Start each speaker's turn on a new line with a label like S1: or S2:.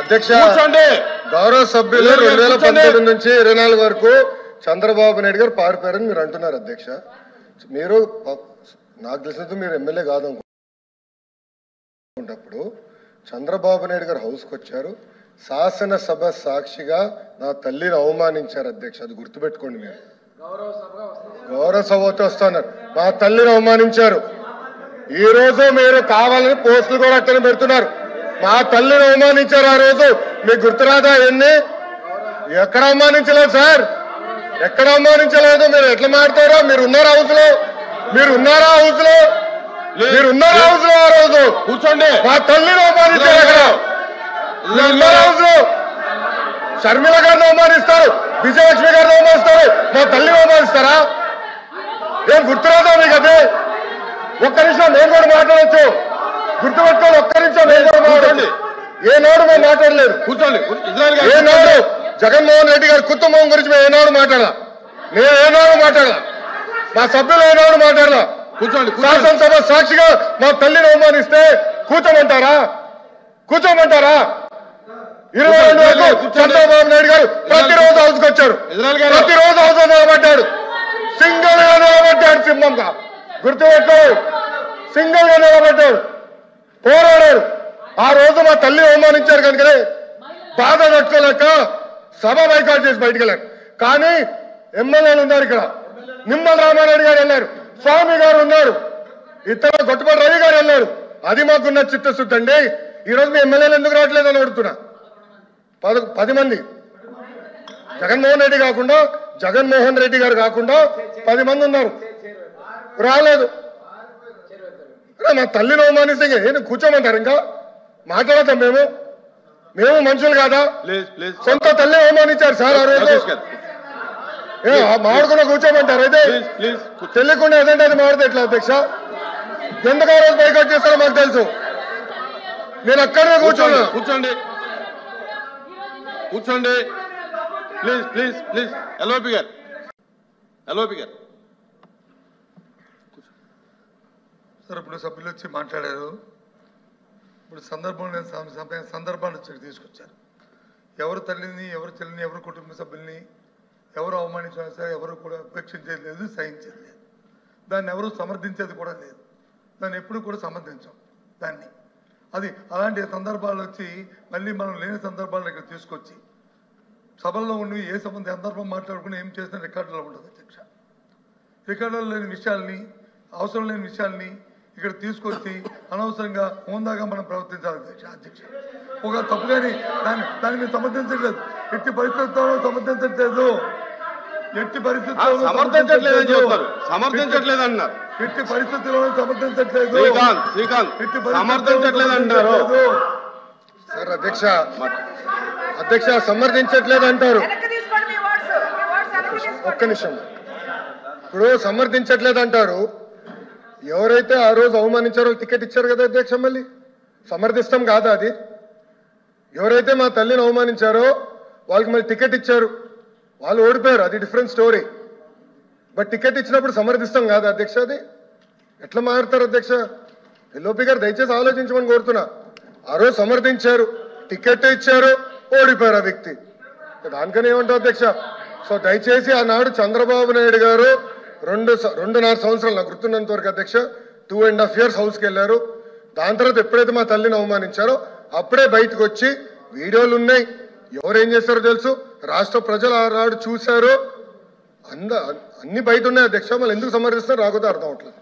S1: అధ్యక్ష గౌరవ సభ్యులు 2019 నుంచి 24 వరకు చంద్రబాబు నాయుడు గారు పారిపోయారని మీరు అంటున్నారు అధ్యక్ష. మీరు నాకు తెలిసినంత మీరు ఎమ్మెల్యే కాదు అనుకుంటప్పుడు చంద్రబాబు నాయుడు గారు హౌస్కి వచ్చారు, శాసనసభ సాక్షిగా నా తల్లిని అవమానించారు అధ్యక్ష. అది గుర్తుపెట్టుకోండి. మీరు గౌరవ సభతో వస్తున్నారు, మా తల్లిని అవమానించారు. ఈ రోజు మీరు కావాలని పోస్టులు కూడా అట్టని పెడుతున్నారు. మా తల్లిని అవమానించారు. ఆ రోజు మీకు గుర్తురాదా? ఎన్ని ఎక్కడ అవమానించలేదు సార్, ఎక్కడ అవమానించలేదు. మీరు ఎట్లా మాట్లాడారో మీరు ఉన్నారా హౌస్ లో? మీరు ఉన్నారా హౌస్ లో? మీరు ఉన్నారా హౌస్ లో? ఆ రోజు కూర్చోండి. మా తల్లిని అవమానించారు. అక్కడ ఉన్నారా హౌస్ లో? షర్మిల గారిని అవమానిస్తారు, విజయలక్ష్మి గారిని అవమానిస్తారు, మా తల్లిని అవమానిస్తారా? ఏం గుర్తురాదా మీకు? అదే ఒక్క నిమిషం నేను కూడా మాట్లాడచ్చు, గుర్తుపెట్టుకోండి. ఒక్క నిమిషం నేను కూడా మాట్లాడండి. ఏనాడు మేము మాట్లాడలేదు. కూర్చోండి. ఏనాడు జగన్మోహన్ రెడ్డి గారి కుటుంబం గురించి మేము ఏనాడు మాట్లాడాల? నేను ఏనాడు మాట్లాడాల? మా సభ్యులు ఏనాడు మాట్లాడాల? కూర్చోండి. శాసనసభ సాక్షిగా మా తల్లిని అవమానిస్తే కూర్చోమంటారా? కూర్చోమంటారా? 22 వరకు చంద్రబాబు నాయుడు గారు ప్రతిరోజు హౌస్కి వచ్చారు, ప్రతిరోజు హౌస్ నిలబడ్డాడు, సింగిల్ గా నిలబడ్డాడు. సింహంగా గుర్తుపెట్టు, సింగిల్ గా నిలబడ్డాడు, పోరాడాడు. ఆ రోజు మా తల్లి అవమానించారు కనుకనే బాధ తట్టుకోలేక సభ బైకాట్ చేసి బయటకు వెళ్ళారు. కానీ ఎమ్మెల్యేలు ఉన్నారు ఇక్కడ. నిమ్మల రామారెడ్డి గారు వెళ్ళారు, స్వామి గారు ఉన్నారు, ఇతర గొట్టపాటి రవి గారు వెళ్ళారు. అది మాకున్న చిత్తశుద్ధి అండి. ఈరోజు మీ ఎమ్మెల్యేలు ఎందుకు రావట్లేదు అని అడుగుతున్నా. 10 మంది జగన్మోహన్ రెడ్డి గారు కాకుండా 10 మంది ఉన్నారు, రాలేదు. మా తల్లిని అవమానిస్తే ఏంటి కూర్చోమంటారు? ఇంకా మాట్లాడతాం మేము మనుషులు కాదా? సొంత తల్లి అవమానించారు సార్ ఆ రోజు. మాడుకున్నా కూర్చోమంటారు? అయితే తెలియకుండా ఏదంటే అది మాడితే ఎట్లా అధ్యక్ష? ఎందుకు ఆ రోజు బైకౌట్ చేస్తారో మాకు తెలుసు. నేను అక్కడనే కూర్చోండి.
S2: కూర్చోండి ప్లీజ్ ప్లీజ్ ప్లీజ్. ఎల్ఓపి గారు
S3: సార్, ఇప్పుడు సభ్యులు వచ్చి మాట్లాడారు. ఇప్పుడు సందర్భాన్ని వచ్చి తీసుకొచ్చారు. ఎవరు తల్లిని, ఎవరు చెల్లిని, ఎవరు కుటుంబ సభ్యుల్ని ఎవరు అవమానించినా సరే ఎవరు కూడా ఉపేక్షించేది లేదు, సహించేది లేదు. దాన్ని ఎవరు సమర్థించేది కూడా లేదు. దాన్ని ఎప్పుడు కూడా సమర్థించాం దాన్ని. అది అలాంటి సందర్భాలు వచ్చి మళ్ళీ మనం లేని సందర్భాలను ఇక్కడ తీసుకొచ్చి సభల్లో ఉండి ఏ సందర్భం మాట్లాడుకుని ఏం చేసిన రికార్డులో ఉండదు అధ్యక్ష. రికార్డులో లేని విషయాల్ని, అవసరం లేని విషయాల్ని ఇక్కడ తీసుకొచ్చి అనవసరంగా హోందాగా మనం ప్రవర్తించాలి అధ్యక్ష. ఒక తప్పు కానీ దాన్ని మేము సమర్థించట్లేదు, ఎట్టి పరిస్థితుల్లో సమర్థించట్లేదు, ఎట్టి పరిస్థితుల్లో
S2: సమర్థించట్లేదు అన్నారు.
S3: ఎట్టి పరిస్థితుల్లో సమర్థించట్లేదు
S2: అంటారు
S1: సార్. అధ్యక్ష సమర్థించట్లేదు అంటారు. ఒక్క నిమిషం. ఇప్పుడు సమర్థించట్లేదు అంటారు. ఎవరైతే ఆ రోజు అవమానించారో టికెట్ ఇచ్చారు కదా అధ్యక్ష. మళ్ళీ సమర్థిస్తాం కాదా అది? ఎవరైతే మా తల్లిని అవమానించారో వాళ్ళకి మళ్ళీ టికెట్ ఇచ్చారు, వాళ్ళు ఓడిపోయారు, అది డిఫరెంట్ స్టోరీ. బట్ టికెట్ ఇచ్చినప్పుడు సమర్థిస్తాం కాదా అధ్యక్ష? అది ఎట్లా మారుతారు అధ్యక్ష? ఎల్ఓపి గారు దయచేసి ఆలోచించమని కోరుతున్నా. ఆ రోజు సమర్థించారు, టికెట్ ఇచ్చారు, ఓడిపోయారు ఆ వ్యక్తి. దానికని ఏమంటారు అధ్యక్ష? సో దయచేసి ఆనాడు చంద్రబాబు నాయుడు గారు 2.5 సంవత్సరాలు నాకు గుర్తున్నంత వరకు అధ్యక్ష 2.5 years హౌస్కి వెళ్ళారు. దాని తర్వాత ఎప్పుడైతే మా తల్లిని అవమానించారో అప్పుడే బయటకు వచ్చి వీడియోలు ఉన్నాయి, ఎవరేం చేస్తారో తెలుసు, రాష్ట్ర ప్రజలు ఆనాడు చూశారు, అన్ని బయట ఉన్నాయి అధ్యక్ష. మళ్ళీ ఎందుకు సమర్థిస్తారో రాకపోతే అర్థం అవట్లేదు.